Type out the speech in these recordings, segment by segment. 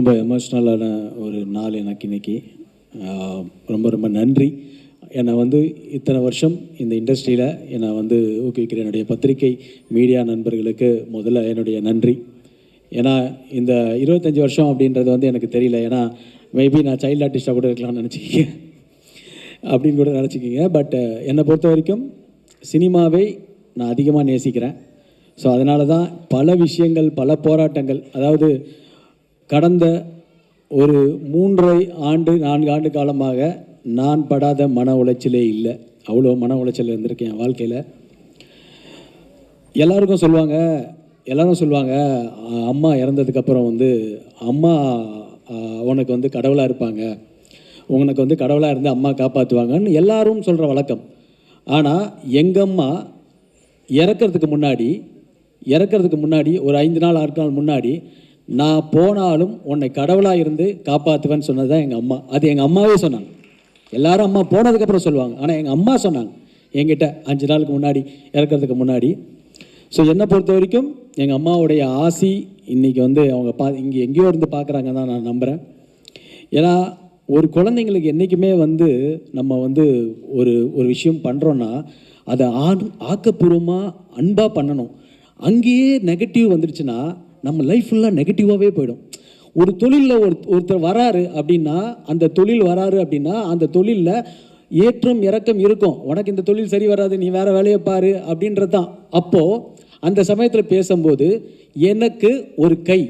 ரொம்ப எமோஷ்னலான ஒரு நாள் எனக்கு இன்னைக்கு. ரொம்ப ரொம்ப நன்றி. என்னை வந்து இத்தனை வருஷம் இந்த இண்டஸ்ட்ரியில் என்னை வந்து ஊக்குவிக்கிற என்னுடைய பத்திரிகை மீடியா நண்பர்களுக்கு முதல்ல என்னுடைய நன்றி. ஏன்னா இந்த 25 வருஷம் அப்படின்றது வந்து எனக்கு தெரியல. ஏன்னா மேபி நான் சைல்டு ஆர்டிஸ்டாக கூட இருக்கலாம்னு நினச்சிக்கிங்க அப்படின்னு கூட நினச்சிக்கிங்க. பட் என்னை பொறுத்த வரைக்கும் சினிமாவை நான் அதிகமாக நேசிக்கிறேன். ஸோ அதனால தான் பல விஷயங்கள், பல போராட்டங்கள், அதாவது கடந்த ஒரு 3.5-4 ஆண்டு காலமாக நான் படாத மன உளைச்சலே இல்லை. அவ்வளோ மன உளைச்சல் இருந்திருக்கேன் என் வாழ்க்கையில். எல்லாரும் சொல்லுவாங்க அம்மா இறந்ததுக்கப்புறம் வந்து அம்மா உனக்கு வந்து கடவுளாக இருப்பாங்க, உனக்கு வந்து கடவுளாக இருந்து அம்மா காப்பாற்றுவாங்கன்னு எல்லாரும் சொல்கிற வழக்கம். ஆனால் எங்கள் அம்மா இறக்கிறதுக்கு முன்னாடி ஒரு 5 நாள் 6 நாள் முன்னாடி நான் போனாலும் உன்னை கடவுளாக இருந்து காப்பாற்றுவேன்னு சொன்னது தான் எங்கள் அம்மா. அது எங்கள் அம்மாவே சொன்னாங்க. எல்லாரும் அம்மா போனதுக்கப்புறம் சொல்லுவாங்க, ஆனால் எங்கள் அம்மா சொன்னாங்க என்கிட்ட 5 நாளுக்கு முன்னாடி, இறக்கிறதுக்கு முன்னாடி. ஸோ என்னை பொறுத்த வரைக்கும் எங்கள் அம்மாவுடைய ஆசி இன்றைக்கி வந்து அவங்க இங்கே எங்கேயோ இருந்து பார்க்குறாங்க தான் நான் நம்புகிறேன். ஏன்னா ஒரு குழந்தைங்களுக்கு என்றைக்குமே வந்து நம்ம வந்து ஒரு விஷயம் பண்ணுறோன்னா அதை ஆக்கப்பூர்வமாக அன்பாக பண்ணணும். அங்கேயே நெகட்டிவ் வந்துடுச்சுன்னா நம்ம லைஃப் ஃபுல்லாக நெகட்டிவாகவே போயிடும். ஒரு தொழிலில் ஒருத்தர் வராரு அப்படின்னா, அந்த தொழிலில் ஏற்றம் இறக்கம் இருக்கும். உனக்கு இந்த தொழில் சரி வராது, நீ வேறு வேலையை பாரு அப்படின்றது தான். அப்போது அந்த சமயத்தில் பேசும்போது எனக்கு ஒரு கை,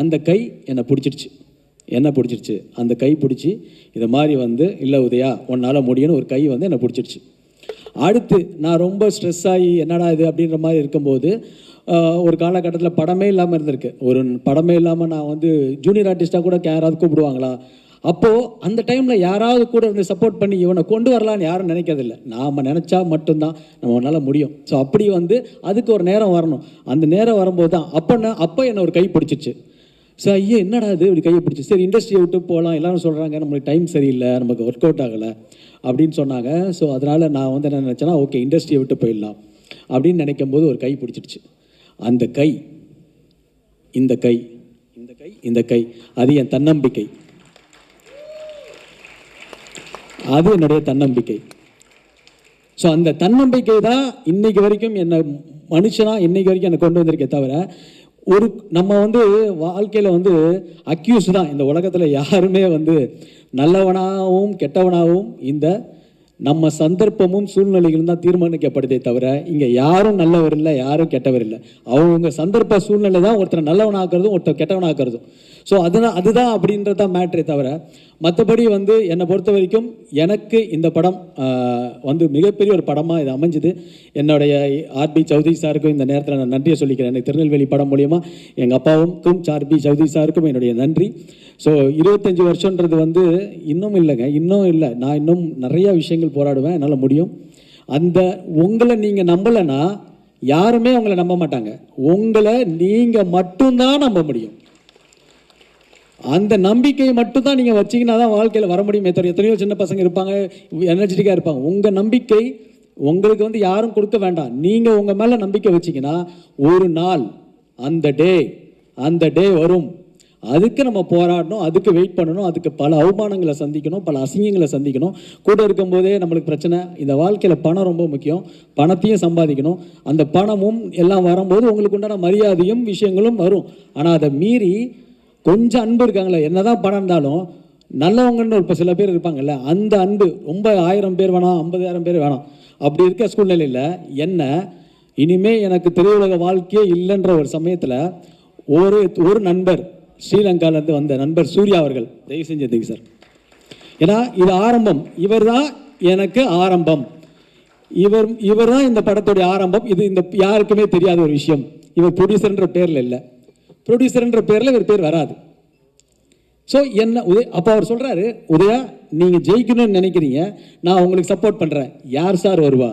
அந்த கை என்னை பிடிச்சிடுச்சு. அந்த கை பிடிச்சி இதை மாதிரி வந்து இல்லை உதயா உன்னால் முடியும்னு ஒரு கை வந்து என்னை பிடிச்சிடுச்சு. அடுத்து நான் ரொம்ப ஸ்ட்ரெஸ் ஆகி என்னடா இது அப்படின்ற மாதிரி இருக்கும்போது ஒரு காலகட்டத்தில் படமே இல்லாமல் இருந்திருக்கு. ஒரு படமே இல்லாமல் நான் வந்து ஜூனியர் ஆர்டிஸ்ட்டாக கூட யாராவது கூப்பிடுவாங்களா? அப்போது அந்த டைமில் யாராவது கூட இருந்து சப்போர்ட் பண்ணி இவனை கொண்டு வரலான்னு யாரும் நினைக்கிறதில்ல. நாம் நினச்சா மட்டும்தான் நம்மளால் முடியும். ஸோ அப்படி வந்து அதுக்கு ஒரு நேரம் வரணும். அந்த நேரம் வரும்போது தான் அப்போ என்னை ஒரு கை பிடிச்சிச்சு. ஸோ ஐயா என்னடா இது இப்படி கையை பிடிச்சி, சரி இண்டஸ்ட்ரியை விட்டு போகலாம், எல்லோரும் சொல்கிறாங்க நம்மளுக்கு டைம் சரியில்லை, நமக்கு ஒர்க் அவுட் ஆகலை அப்படின்னு சொன்னாங்க. ஸோ அதனால் நான் வந்து என்ன நினச்சேன்னா, ஓகே இண்டஸ்ட்ரியை விட்டு போயிடலாம் அப்படின்னு நினைக்கும் போது ஒரு கை பிடிச்சிடுச்சு. அந்த கை, இந்த கை அது என் தன்னம்பிக்கை, அது என்னுடைய தன்னம்பிக்கை. ஸோ அந்த தன்னம்பிக்கை தான் இன்னைக்கு வரைக்கும் என்னை மனுஷனாக இன்னைக்கு வரைக்கும் என்னை கொண்டு வந்திருக்கே தவிர நம்ம வந்து வாழ்க்கையில் வந்து அக்யூஸ் தான். இந்த உலகத்தில் யாருமே வந்து நல்லவனாகவும் கெட்டவனாகவும் இந்த நம்ம சந்தர்ப்பமும் சூழ்நிலைகளும் தான் தீர்மானிக்கப்படுதே தவிர இங்கே யாரும் நல்லவர் இல்லை, யாரும் கெட்டவர் இல்லை. அவங்க சந்தர்ப்ப சூழ்நிலை தான் ஒருத்தரை நல்லவனாக்குறதும் ஒருத்தர் கெட்டவனாக்குறதும். ஸோ அதுதான் அப்படின்றது தான் மேட்ரே தவிர மற்றபடி வந்து என்னை பொறுத்த வரைக்கும் எனக்கு இந்த படம் வந்து மிகப்பெரிய ஒரு படமாக இது அமைஞ்சுது. என்னுடைய ஆர்பி சௌத்ரி சாருக்கும் இந்த நேரத்தில் நான் நன்றியை சொல்லிக்கிறேன். எனக்கு திருநெல்வேலி படம் மூலிமா எங்கள் அப்பாவுக்கும் ஆர்பி சௌத்ரி சாருக்கும் என்னுடைய நன்றி. ஸோ 25 வருஷன்றது வந்து இன்னும் இல்லை. நான் இன்னும் நிறையா விஷயங்கள் போராடுவேன், என்னால் முடியும். உங்களை நீங்கள் நம்பலைன்னா யாருமே உங்களை நம்ப மாட்டாங்க. உங்களை நீங்கள் மட்டும்தான் நம்ப முடியும். அந்த நம்பிக்கையை மட்டும்தான் நீங்கள் வச்சிங்கன்னா தான் வாழ்க்கையில் வர முடியும். எத்தனையோ சின்ன பசங்க இருப்பாங்க, எனர்ஜெட்டிக்காக இருப்பாங்க. உங்கள் நம்பிக்கை உங்களுக்கு வந்து யாரும் கொடுக்க வேண்டாம். நீங்கள் உங்கள் மேலே நம்பிக்கை வச்சிங்கன்னா ஒரு நாள் அந்த டே வரும். அதுக்கு நம்ம போராடணும், அதுக்கு வெயிட் பண்ணணும், அதுக்கு பல அவமானங்களை சந்திக்கணும், பல அசிங்கங்களை சந்திக்கணும். கூட இருக்கும்போதே நம்மளுக்கு பிரச்சனை. இந்த வாழ்க்கையில் பணம் ரொம்ப முக்கியம். பணத்தையும் சம்பாதிக்கணும். அந்த பணமும் எல்லாம் வரும்போது உங்களுக்கு உண்டான மரியாதையும் விஷயங்களும் வரும். ஆனால் அதை மீறி கொஞ்சம் அன்பு இருக்காங்களே, என்னதான் பணம் இருந்தாலும் நல்லவங்கன்னு இப்போ சில பேர் இருப்பாங்கல்ல, அந்த அன்பு ரொம்ப 1000 பேர் வேணாம், 50,000 பேர் வேணாம். அப்படி இருக்க சூழ்நிலையில் இனிமே எனக்கு திரையுலக வாழ்க்கையே இல்லைன்ற ஒரு சமயத்தில் ஒரு நண்பர் ஸ்ரீலங்காவிலேருந்து வந்த நண்பர் சூர்யா அவர்கள், தயவு செஞ்சு சார், ஏன்னா இது ஆரம்பம், இவர் தான் எனக்கு ஆரம்பம், இவர் தான் இந்த படத்துடைய ஆரம்பம். இது இந்த யாருக்குமே தெரியாத ஒரு விஷயம். இவர் ப்ரொடியூசர்ன்ற பேரில் இல்லை, ப்ரொடியூசர்ன்ற பேரில் இவர் பேர் வராது. ஸோ அப்போ அவர் சொல்கிறாரு, உதயா நீங்கள் ஜெயிக்கணும்னு நினைக்கிறீங்க, நான் உங்களுக்கு சப்போர்ட் பண்ணுறேன். யார் சார் வருவா?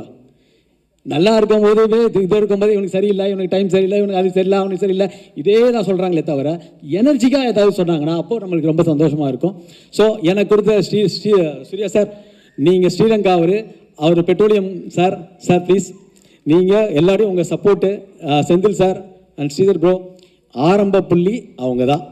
நல்லா இருக்கும் போது இது இருக்கும்போது இவனுக்கு சரியில்லை, இவனுக்கு டைம் சரியில்லை, இவனுக்கு அது சரியில்லை, அவனுக்கு சரியில்லை, இதே தான் சொல்கிறாங்களே தவிர எனர்ஜிக்காக ஏதாவது சொன்னாங்கன்னா அப்போது நம்மளுக்கு ரொம்ப சந்தோஷமாக இருக்கும். ஸோ எனக்கு கொடுத்த சூர்யா சார், நீங்கள் ஸ்ரீலங்கா அவர் பெட்ரோலியம் சார் ப்ளீஸ் நீங்கள் எல்லாரையும் உங்கள் support, Senthil sir and Sridhar bro, ஆரம்ப புள்ளி அவங்க தான்.